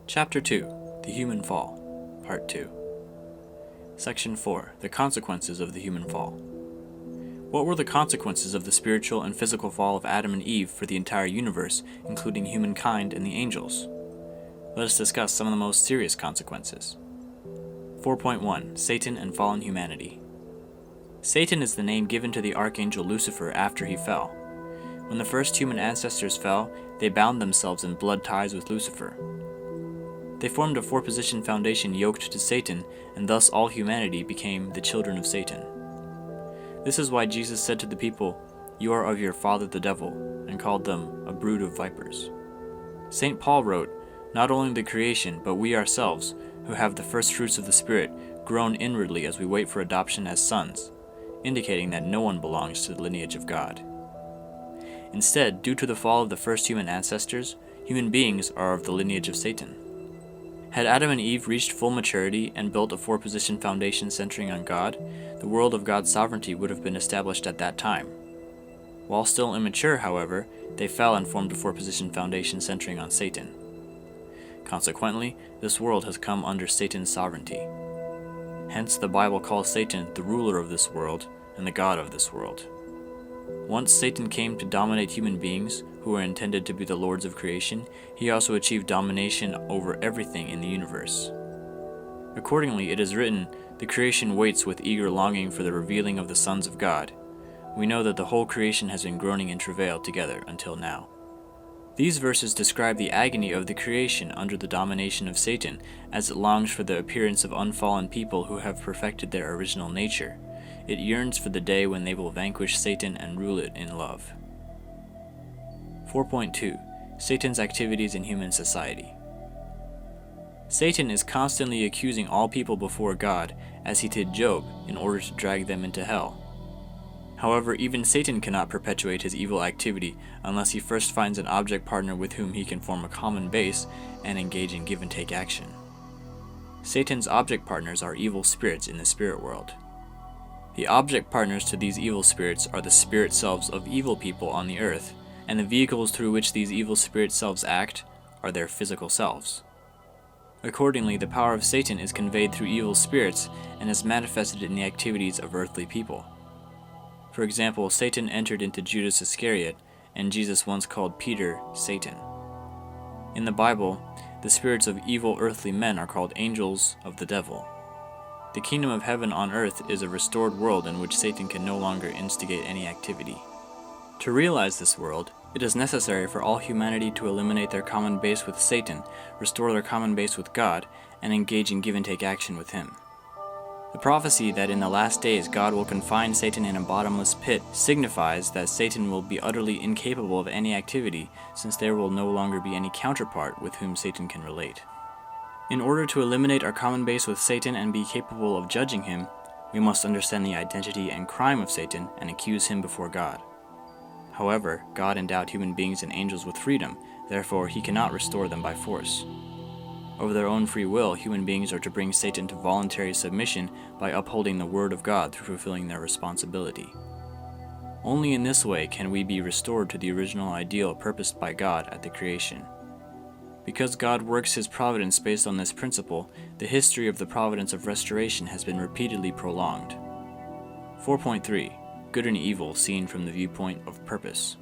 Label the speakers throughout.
Speaker 1: Chapter 2, The Human Fall, Part 2. Section 4, The Consequences of the Human Fall. What were the consequences of the spiritual and physical fall of Adam and Eve for the entire universe, including humankind and the angels? Let us discuss some of the most serious consequences. 4.1, Satan and Fallen Humanity. Satan is the name given to the archangel Lucifer after he fell. When the first human ancestors fell, they bound themselves in blood ties with Lucifer. They formed a four-position foundation yoked to Satan, and thus all humanity became the children of Satan. This is why Jesus said to the people, "You are of your father the devil," and called them a brood of vipers. St. Paul wrote, "Not only the creation, but we ourselves, who have the first fruits of the Spirit, groan inwardly as we wait for adoption as sons," indicating that no one belongs to the lineage of God. Instead, due to the fall of the first human ancestors, human beings are of the lineage of Satan. Had Adam and Eve reached full maturity and built a four-position foundation centering on God, the world of God's sovereignty would have been established at that time. While still immature, however, they fell and formed a four-position foundation centering on Satan. Consequently, this world has come under Satan's sovereignty. Hence, the Bible calls Satan the ruler of this world and the god of this world. Once Satan came to dominate human beings, who were intended to be the lords of creation, he also achieved domination over everything in the universe. Accordingly, it is written, "The creation waits with eager longing for the revealing of the sons of God." We know that the whole creation has been groaning in travail together until now. These verses describe the agony of the creation under the domination of Satan, as it longs for the appearance of unfallen people who have perfected their original nature. It yearns for the day when they will vanquish Satan and rule it in love. 4.2, Satan's activities in human society. Satan is constantly accusing all people before God, as he did Job, in order to drag them into hell. However, even Satan cannot perpetuate his evil activity unless he first finds an object partner with whom he can form a common base and engage in give-and-take action. Satan's object partners are evil spirits in the spirit world. The object partners to these evil spirits are the spirit selves of evil people on the earth, and the vehicles through which these evil spirit selves act are their physical selves. Accordingly, the power of Satan is conveyed through evil spirits and is manifested in the activities of earthly people. For example, Satan entered into Judas Iscariot, and Jesus once called Peter Satan. In the Bible, the spirits of evil earthly men are called angels of the devil. The kingdom of heaven on earth is a restored world in which Satan can no longer instigate any activity. To realize this world, it is necessary for all humanity to eliminate their common base with Satan, restore their common base with God, and engage in give-and-take action with him. The prophecy that in the last days God will confine Satan in a bottomless pit signifies that Satan will be utterly incapable of any activity, since there will no longer be any counterpart with whom Satan can relate. In order to eliminate our common base with Satan and be capable of judging him, we must understand the identity and crime of Satan and accuse him before God. However, God endowed human beings and angels with freedom, therefore he cannot restore them by force. Of their own free will, human beings are to bring Satan to voluntary submission by upholding the word of God through fulfilling their responsibility. Only in this way can we be restored to the original ideal purposed by God at the creation. Because God works his providence based on this principle, the history of the providence of restoration has been repeatedly prolonged. 4.3, Good and Evil seen from the viewpoint of purpose.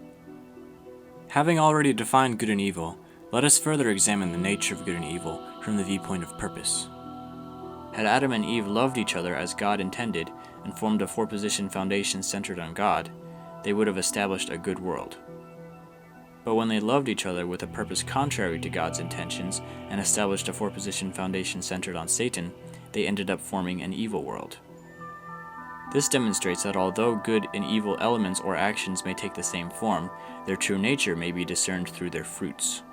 Speaker 1: Having already defined good and evil, let us further examine the nature of good and evil from the viewpoint of purpose. Had Adam and Eve loved each other as God intended and formed a four-position foundation centered on God, they would have established a good world. But when they loved each other with a purpose contrary to God's intentions and established a four-position foundation centered on Satan, they ended up forming an evil world. This demonstrates that although good and evil elements or actions may take the same form, their true nature may be discerned through their fruits.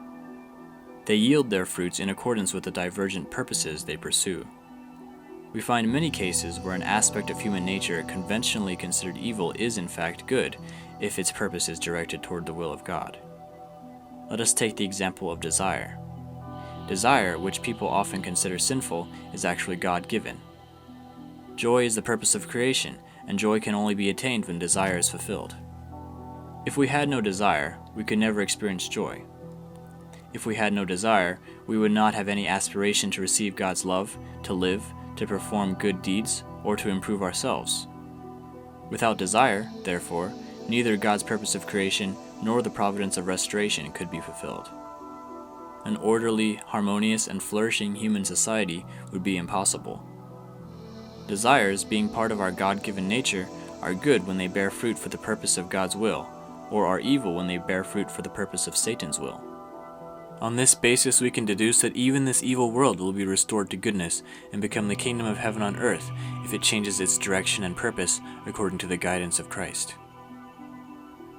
Speaker 1: They yield their fruits in accordance with the divergent purposes they pursue. We find many cases where an aspect of human nature conventionally considered evil is in fact good, if its purpose is directed toward the will of God. Let us take the example of desire. Desire, which people often consider sinful, is actually God-given. Joy is the purpose of creation, and joy can only be attained when desire is fulfilled. If we had no desire, we could never experience joy. If we had no desire, we would not have any aspiration to receive God's love, to live, to perform good deeds, or to improve ourselves. Without desire, therefore, neither God's purpose of creation nor the providence of restoration could be fulfilled. An orderly, harmonious, and flourishing human society would be impossible. Desires, being part of our God-given nature, are good when they bear fruit for the purpose of God's will, or are evil when they bear fruit for the purpose of Satan's will. On this basis, we can deduce that even this evil world will be restored to goodness and become the kingdom of heaven on earth if it changes its direction and purpose according to the guidance of Christ.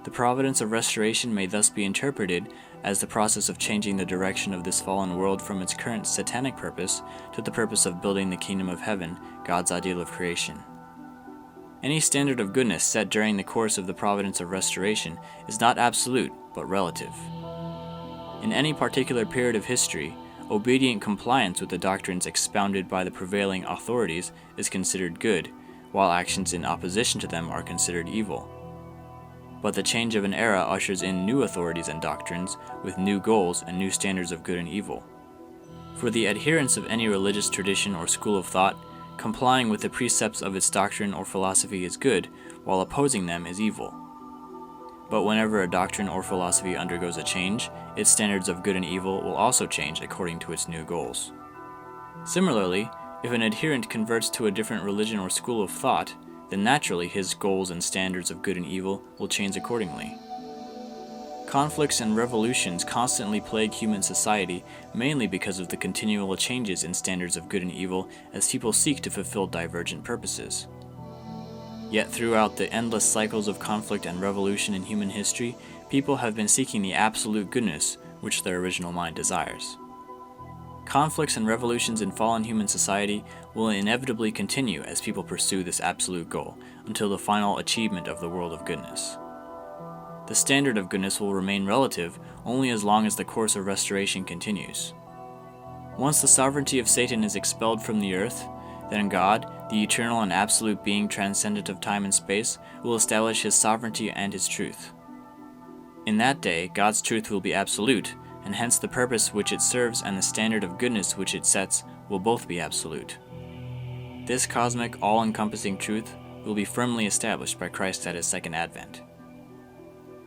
Speaker 1: The providence of restoration may thus be interpreted as the process of changing the direction of this fallen world from its current satanic purpose to the purpose of building the kingdom of heaven, God's ideal of creation. Any standard of goodness set during the course of the providence of restoration is not absolute, but relative. In any particular period of history, obedient compliance with the doctrines expounded by the prevailing authorities is considered good, while actions in opposition to them are considered evil. But the change of an era ushers in new authorities and doctrines with new goals and new standards of good and evil. For the adherents of any religious tradition or school of thought, complying with the precepts of its doctrine or philosophy is good, while opposing them is evil. But whenever a doctrine or philosophy undergoes a change, its standards of good and evil will also change according to its new goals. Similarly, if an adherent converts to a different religion or school of thought, then naturally his goals and standards of good and evil will change accordingly. Conflicts and revolutions constantly plague human society, mainly because of the continual changes in standards of good and evil as people seek to fulfill divergent purposes. Yet throughout the endless cycles of conflict and revolution in human history, people have been seeking the absolute goodness which their original mind desires. Conflicts and revolutions in fallen human society will inevitably continue as people pursue this absolute goal until the final achievement of the world of goodness. The standard of goodness will remain relative only as long as the course of restoration continues. Once the sovereignty of Satan is expelled from the earth, then God, the eternal and absolute being transcendent of time and space, will establish his sovereignty and his truth. In that day, God's truth will be absolute, and hence the purpose which it serves and the standard of goodness which it sets will both be absolute. This cosmic, all-encompassing truth will be firmly established by Christ at his second advent.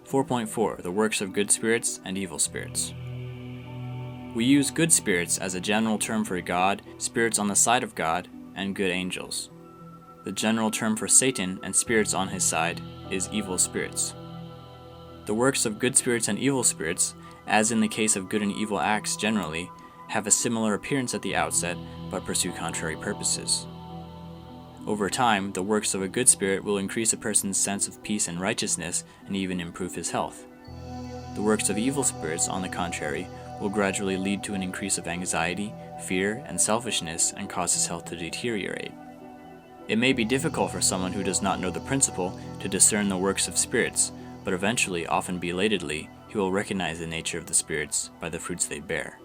Speaker 1: 4.4. The works of good spirits and evil spirits. We use good spirits as a general term for God, spirits on the side of God, and good angels. The general term for Satan and spirits on his side is evil spirits. The works of good spirits and evil spirits, as in the case of good and evil acts generally, have a similar appearance at the outset, but pursue contrary purposes. Over time, the works of a good spirit will increase a person's sense of peace and righteousness and even improve his health. The works of evil spirits, on the contrary, will gradually lead to an increase of anxiety, fear, and selfishness and cause his health to deteriorate. It may be difficult for someone who does not know the principle to discern the works of spirits, but eventually, often belatedly, he will recognize the nature of the spirits by the fruits they bear.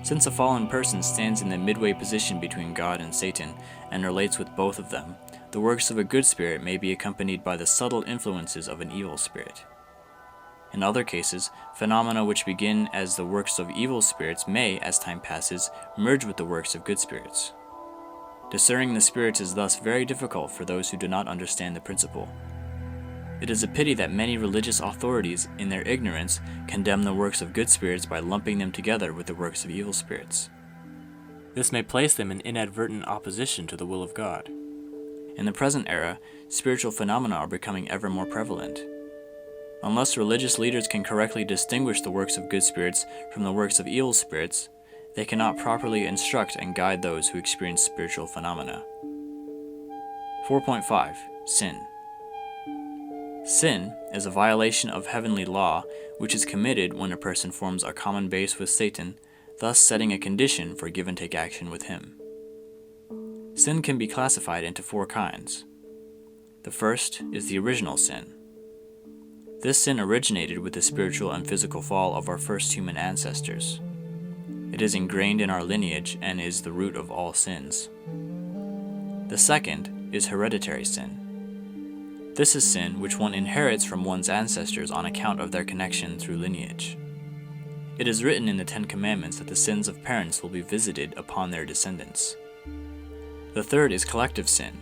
Speaker 1: Since a fallen person stands in the midway position between God and Satan and relates with both of them, the works of a good spirit may be accompanied by the subtle influences of an evil spirit. In other cases, phenomena which begin as the works of evil spirits may, as time passes, merge with the works of good spirits. Discerning the spirits is thus very difficult for those who do not understand the principle. It is a pity that many religious authorities, in their ignorance, condemn the works of good spirits by lumping them together with the works of evil spirits. This may place them in inadvertent opposition to the will of God. In the present era, spiritual phenomena are becoming ever more prevalent. Unless religious leaders can correctly distinguish the works of good spirits from the works of evil spirits, they cannot properly instruct and guide those who experience spiritual phenomena. 4.5. Sin. Sin is a violation of heavenly law which is committed when a person forms a common base with Satan, thus setting a condition for give-and-take action with him. Sin can be classified into 4 kinds. The first is the original sin. This sin originated with the spiritual and physical fall of our first human ancestors. It is ingrained in our lineage and is the root of all sins. The second is hereditary sin. This is sin which one inherits from one's ancestors on account of their connection through lineage. It is written in the Ten Commandments that the sins of parents will be visited upon their descendants. The third is collective sin.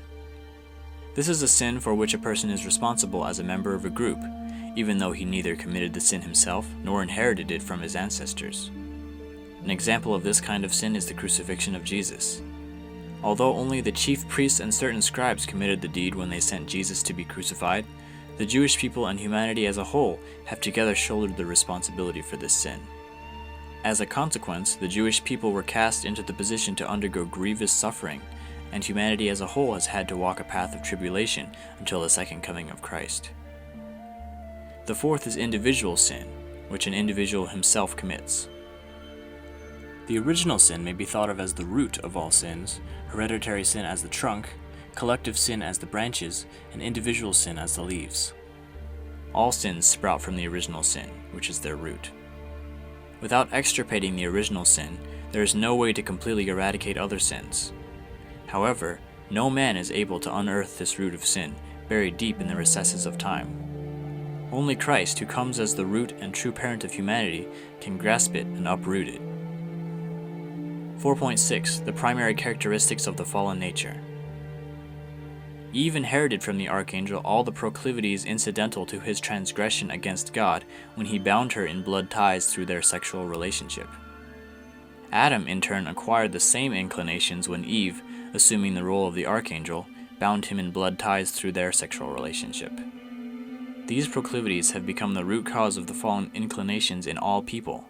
Speaker 1: This is a sin for which a person is responsible as a member of a group, even though he neither committed the sin himself nor inherited it from his ancestors. An example of this kind of sin is the crucifixion of Jesus. Although only the chief priests and certain scribes committed the deed when they sent Jesus to be crucified, the Jewish people and humanity as a whole have together shouldered the responsibility for this sin. As a consequence, the Jewish people were cast into the position to undergo grievous suffering, and humanity as a whole has had to walk a path of tribulation until the second coming of Christ. The fourth is individual sin, which an individual himself commits. The original sin may be thought of as the root of all sins, hereditary sin as the trunk, collective sin as the branches, and individual sin as the leaves. All sins sprout from the original sin, which is their root. Without extirpating the original sin, there is no way to completely eradicate other sins. However, no man is able to unearth this root of sin, buried deep in the recesses of time. Only Christ, who comes as the root and true parent of humanity, can grasp it and uproot it. 4.6. The primary characteristics of the fallen nature. Eve inherited from the archangel all the proclivities incidental to his transgression against God when he bound her in blood ties through their sexual relationship. Adam, in turn, acquired the same inclinations when Eve, assuming the role of the archangel, bound him in blood ties through their sexual relationship. These proclivities have become the root cause of the fallen inclinations in all people.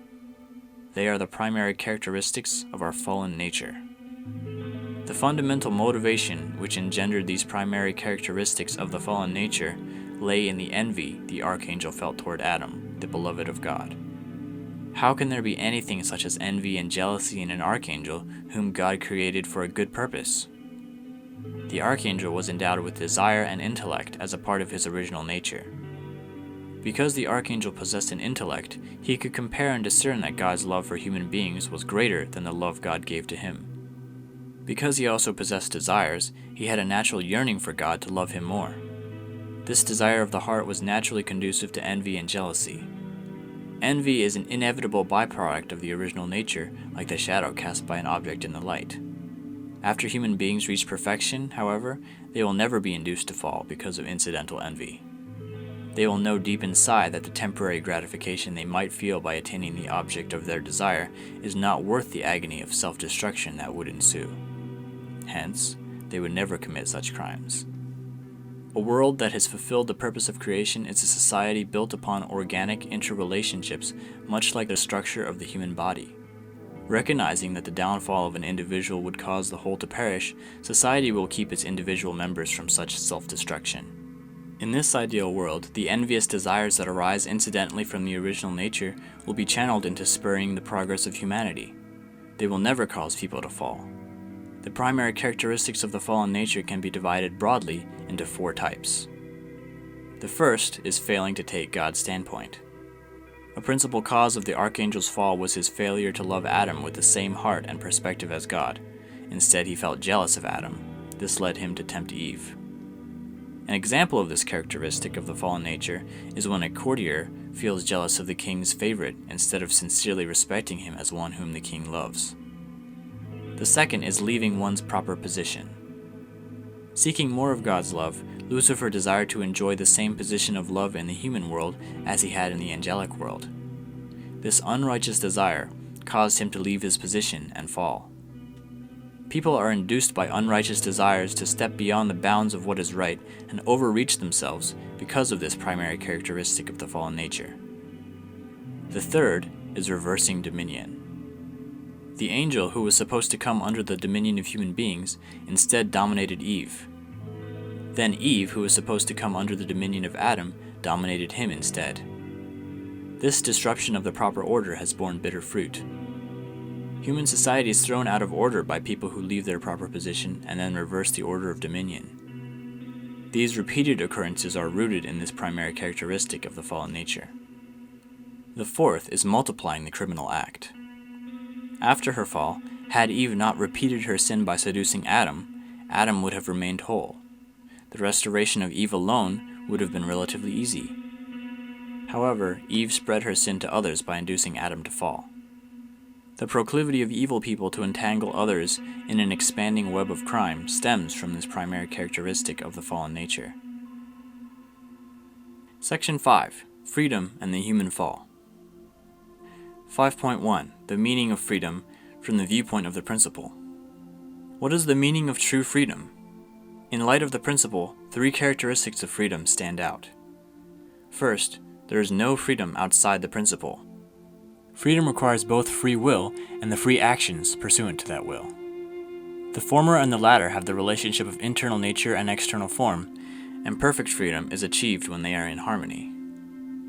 Speaker 1: They are the primary characteristics of our fallen nature. The fundamental motivation which engendered these primary characteristics of the fallen nature lay in the envy the archangel felt toward Adam, the beloved of God. How can there be anything such as envy and jealousy in an archangel whom God created for a good purpose? The archangel was endowed with desire and intellect as a part of his original nature. Because the archangel possessed an intellect, he could compare and discern that God's love for human beings was greater than the love God gave to him. Because he also possessed desires, he had a natural yearning for God to love him more. This desire of the heart was naturally conducive to envy and jealousy. Envy is an inevitable byproduct of the original nature, like the shadow cast by an object in the light. After human beings reach perfection, however, they will never be induced to fall because of incidental envy. They will know deep inside that the temporary gratification they might feel by attaining the object of their desire is not worth the agony of self-destruction that would ensue. Hence, they would never commit such crimes. A world that has fulfilled the purpose of creation is a society built upon organic interrelationships, much like the structure of the human body. Recognizing that the downfall of an individual would cause the whole to perish, society will keep its individual members from such self-destruction. In this ideal world, the envious desires that arise incidentally from the original nature will be channeled into spurring the progress of humanity. They will never cause people to fall. The primary characteristics of the fallen nature can be divided broadly into 4 types. The first is failing to take God's standpoint. A principal cause of the archangel's fall was his failure to love Adam with the same heart and perspective as God. Instead, he felt jealous of Adam. This led him to tempt Eve. An example of this characteristic of the fallen nature is when a courtier feels jealous of the king's favorite instead of sincerely respecting him as one whom the king loves. The second is leaving one's proper position. Seeking more of God's love, Lucifer desired to enjoy the same position of love in the human world as he had in the angelic world. This unrighteous desire caused him to leave his position and fall. People are induced by unrighteous desires to step beyond the bounds of what is right and overreach themselves because of this primary characteristic of the fallen nature. The third is reversing dominion. The angel who was supposed to come under the dominion of human beings instead dominated Eve. Then Eve, who was supposed to come under the dominion of Adam, dominated him instead. This disruption of the proper order has borne bitter fruit. Human society is thrown out of order by people who leave their proper position and then reverse the order of dominion. These repeated occurrences are rooted in this primary characteristic of the fallen nature. The fourth is multiplying the criminal act. After her fall, had Eve not repeated her sin by seducing Adam, Adam would have remained whole. The restoration of Eve alone would have been relatively easy. However, Eve spread her sin to others by inducing Adam to fall. The proclivity of evil people to entangle others in an expanding web of crime stems from this primary characteristic of the fallen nature. Section 5. Freedom and the Human Fall. 5.1. The meaning of freedom from the viewpoint of the principle. What is the meaning of true freedom? In light of the principle, 3 characteristics of freedom stand out. First, there is no freedom outside the principle. Freedom requires both free will and the free actions pursuant to that will. The former and the latter have the relationship of internal nature and external form, and perfect freedom is achieved when they are in harmony.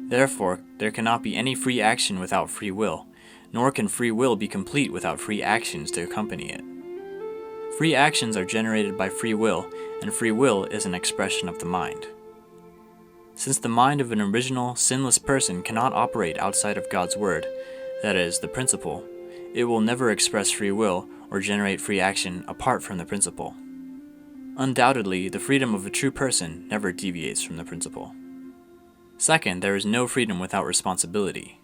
Speaker 1: Therefore, there cannot be any free action without free will, nor can free will be complete without free actions to accompany it. Free actions are generated by free will, and free will is an expression of the mind. Since the mind of an original, sinless person cannot operate outside of God's word, that is, the principle, it will never express free will or generate free action apart from the principle. Undoubtedly, the freedom of a true person never deviates from the principle. Second, there is no freedom without responsibility.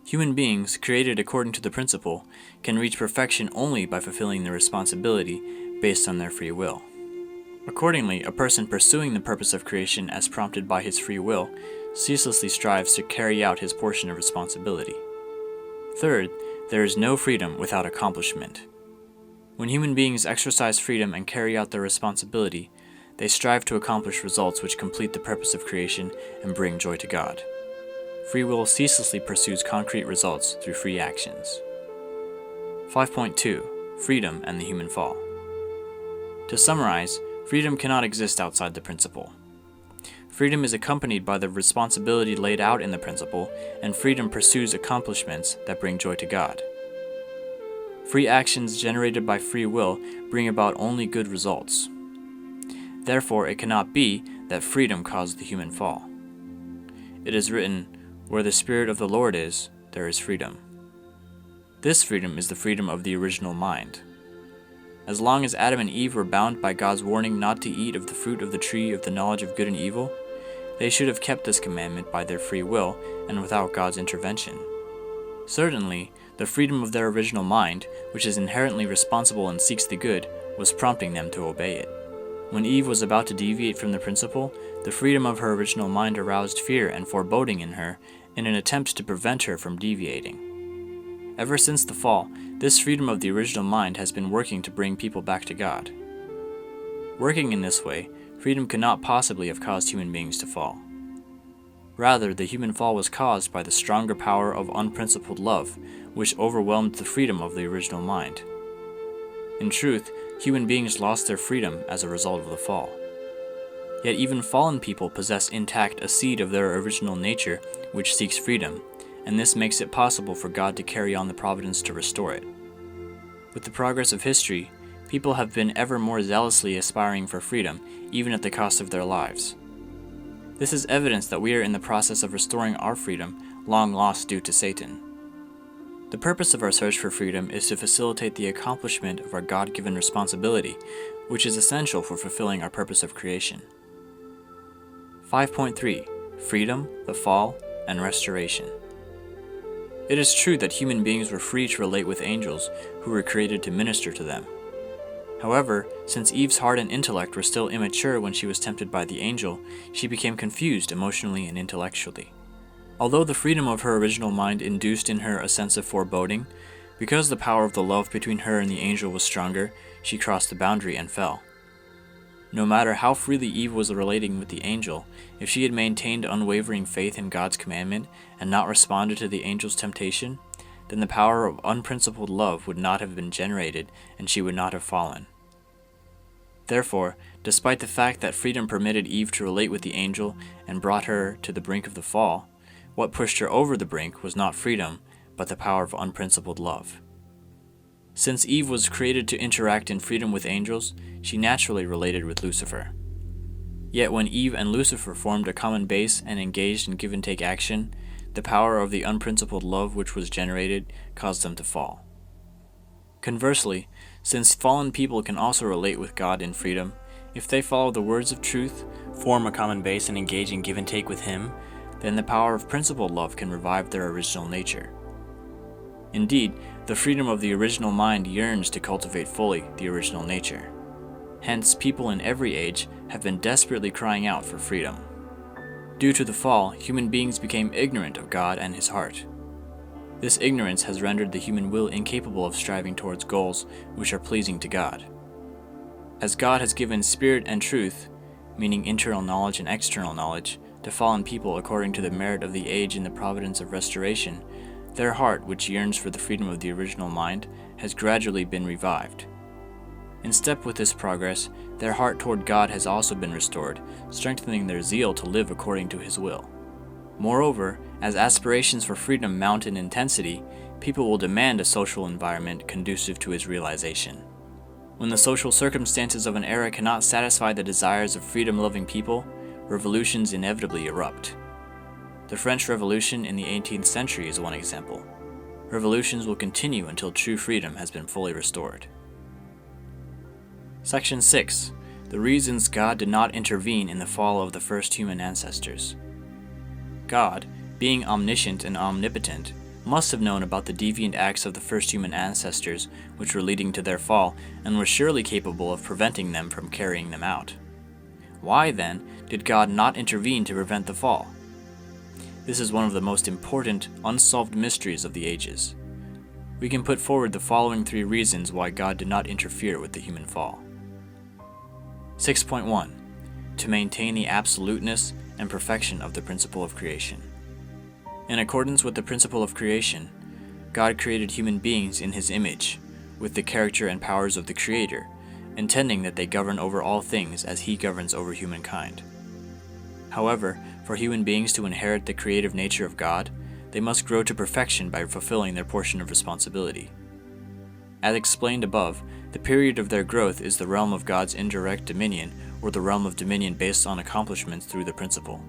Speaker 1: Human beings, created according to the principle, can reach perfection only by fulfilling their responsibility based on their free will. Accordingly, a person pursuing the purpose of creation as prompted by his free will ceaselessly strives to carry out his portion of responsibility. Third, there is no freedom without accomplishment. When human beings exercise freedom and carry out their responsibility, they strive to accomplish results which complete the purpose of creation and bring joy to God. Free will ceaselessly pursues concrete results through free actions. 5.2. Freedom and the Human Fall. To summarize, freedom cannot exist outside the principle. Freedom is accompanied by the responsibility laid out in the principle, and freedom pursues accomplishments that bring joy to God. Free actions generated by free will bring about only good results. Therefore, it cannot be that freedom caused the human fall. It is written, "Where the Spirit of the Lord is, there is freedom." This freedom is the freedom of the original mind. As long as Adam and Eve were bound by God's warning not to eat of the fruit of the tree of the knowledge of good and evil, they should have kept this commandment by their free will and without God's intervention. Certainly, the freedom of their original mind, which is inherently responsible and seeks the good, was prompting them to obey it. When Eve was about to deviate from the principle, the freedom of her original mind aroused fear and foreboding in her in an attempt to prevent her from deviating. Ever since the fall, this freedom of the original mind has been working to bring people back to God. Working in this way, freedom could not possibly have caused human beings to fall. Rather, the human fall was caused by the stronger power of unprincipled love, which overwhelmed the freedom of the original mind. In truth, human beings lost their freedom as a result of the fall. Yet even fallen people possess intact a seed of their original nature which seeks freedom, and this makes it possible for God to carry on the providence to restore it. With the progress of history, people have been ever more zealously aspiring for freedom, even at the cost of their lives. This is evidence that we are in the process of restoring our freedom, long lost due to Satan. The purpose of our search for freedom is to facilitate the accomplishment of our God-given responsibility, which is essential for fulfilling our purpose of creation. 5.3. Freedom, the Fall, and Restoration. It is true that human beings were free to relate with angels, who were created to minister to them. However, since Eve's heart and intellect were still immature when she was tempted by the angel, she became confused emotionally and intellectually. Although the freedom of her original mind induced in her a sense of foreboding, because the power of the love between her and the angel was stronger, she crossed the boundary and fell. No matter how freely Eve was relating with the angel, if she had maintained unwavering faith in God's commandment and not responded to the angel's temptation, then the power of unprincipled love would not have been generated and she would not have fallen. Therefore, despite the fact that freedom permitted Eve to relate with the angel and brought her to the brink of the fall, what pushed her over the brink was not freedom, but the power of unprincipled love. Since Eve was created to interact in freedom with angels, she naturally related with Lucifer. Yet when Eve and Lucifer formed a common base and engaged in give-and-take action, the power of the unprincipled love which was generated caused them to fall. Conversely, since fallen people can also relate with God in freedom, if they follow the words of truth, form a common base and engage in give-and-take with Him, then the power of principled love can revive their original nature. Indeed, the freedom of the original mind yearns to cultivate fully the original nature. Hence, people in every age have been desperately crying out for freedom. Due to the fall, human beings became ignorant of God and His heart. This ignorance has rendered the human will incapable of striving towards goals which are pleasing to God. As God has given spirit and truth, meaning internal knowledge and external knowledge, to fallen people according to the merit of the age and the providence of restoration, their heart, which yearns for the freedom of the original mind, has gradually been revived. In step with this progress, their heart toward God has also been restored, strengthening their zeal to live according to His will. Moreover, as aspirations for freedom mount in intensity, people will demand a social environment conducive to its realization. When the social circumstances of an era cannot satisfy the desires of freedom-loving people, revolutions inevitably erupt. The French Revolution in the 18th century is one example. Revolutions will continue until true freedom has been fully restored. Section 6. The reasons God did not intervene in the fall of the first human ancestors. God, being omniscient and omnipotent, must have known about the deviant acts of the first human ancestors which were leading to their fall, and was surely capable of preventing them from carrying them out. Why, then, did God not intervene to prevent the fall? This is one of the most important, unsolved mysteries of the ages. We can put forward the following 3 reasons why God did not interfere with the human fall. 6.1. To maintain the absoluteness and perfection of the principle of creation. In accordance with the principle of creation, God created human beings in His image, with the character and powers of the Creator, intending that they govern over all things as He governs over humankind. However, for human beings to inherit the creative nature of God, they must grow to perfection by fulfilling their portion of responsibility. As explained above, the period of their growth is the realm of God's indirect dominion, or the realm of dominion based on accomplishments through the principle.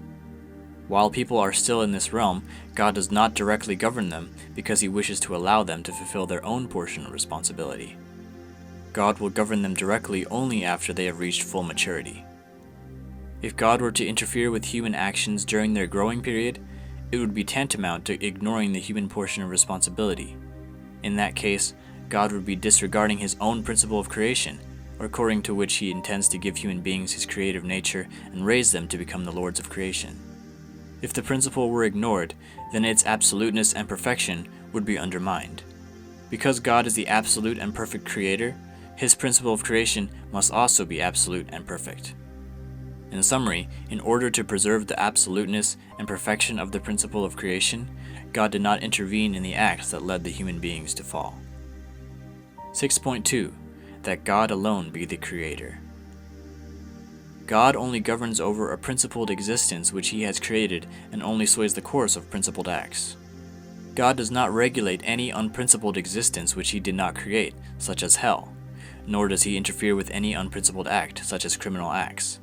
Speaker 1: While people are still in this realm, God does not directly govern them because He wishes to allow them to fulfill their own portion of responsibility. God will govern them directly only after they have reached full maturity. If God were to interfere with human actions during their growing period, it would be tantamount to ignoring the human portion of responsibility. In that case, God would be disregarding His own principle of creation, according to which He intends to give human beings His creative nature and raise them to become the lords of creation. If the principle were ignored, then its absoluteness and perfection would be undermined. Because God is the absolute and perfect creator, His principle of creation must also be absolute and perfect. In summary, in order to preserve the absoluteness and perfection of the principle of creation, God did not intervene in the acts that led the human beings to fall. 6.2. That God alone be the creator. God only governs over a principled existence which He has created and only sways the course of principled acts. God does not regulate any unprincipled existence which He did not create, such as hell, nor does He interfere with any unprincipled act, such as criminal acts.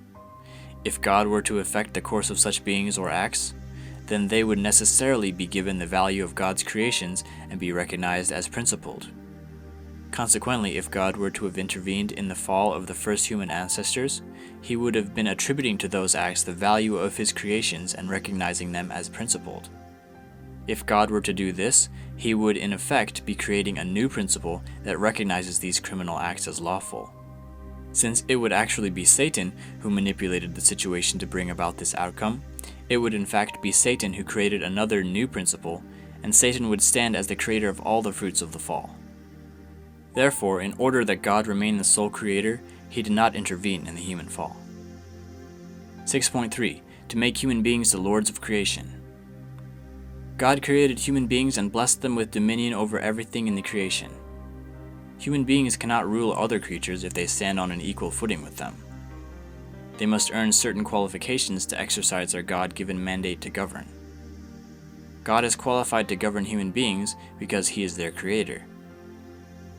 Speaker 1: If God were to affect the course of such beings or acts, then they would necessarily be given the value of God's creations and be recognized as principled. Consequently, if God were to have intervened in the fall of the first human ancestors, He would have been attributing to those acts the value of His creations and recognizing them as principled. If God were to do this, He would in effect be creating a new principle that recognizes these criminal acts as lawful. Since it would actually be Satan who manipulated the situation to bring about this outcome, it would in fact be Satan who created another new principle, and Satan would stand as the creator of all the fruits of the fall. Therefore, in order that God remain the sole creator, He did not intervene in the human fall. 6.3. To make human beings the lords of creation. God created human beings and blessed them with dominion over everything in the creation. Human beings cannot rule other creatures if they stand on an equal footing with them. They must earn certain qualifications to exercise their God-given mandate to govern. God is qualified to govern human beings because He is their creator.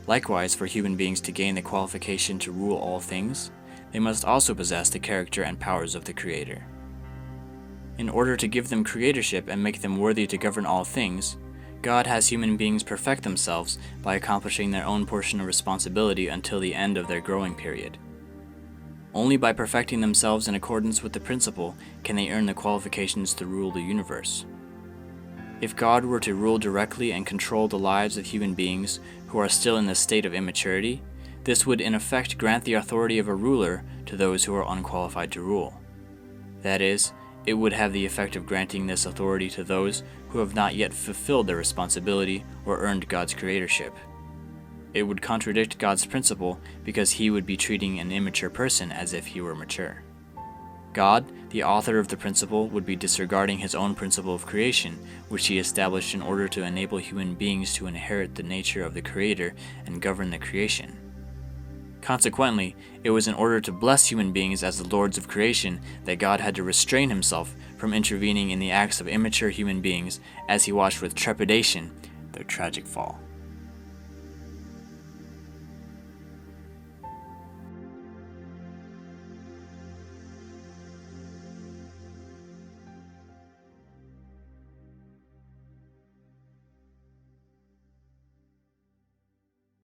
Speaker 1: Likewise, for human beings to gain the qualification to rule all things, they must also possess the character and powers of the Creator. In order to give them creatorship and make them worthy to govern all things, God has human beings perfect themselves by accomplishing their own portion of responsibility until the end of their growing period. Only by perfecting themselves in accordance with the principle can they earn the qualifications to rule the universe. If God were to rule directly and control the lives of human beings who are still in the state of immaturity, this would in effect grant the authority of a ruler to those who are unqualified to rule. That is, it would have the effect of granting this authority to those who have not yet fulfilled their responsibility or earned God's creatorship. It would contradict God's principle because he would be treating an immature person as if he were mature. God, the author of the principle, would be disregarding his own principle of creation, which he established in order to enable human beings to inherit the nature of the Creator and govern the creation. Consequently, it was in order to bless human beings as the lords of creation that God had to restrain himself from intervening in the acts of immature human beings as he watched with trepidation their tragic fall.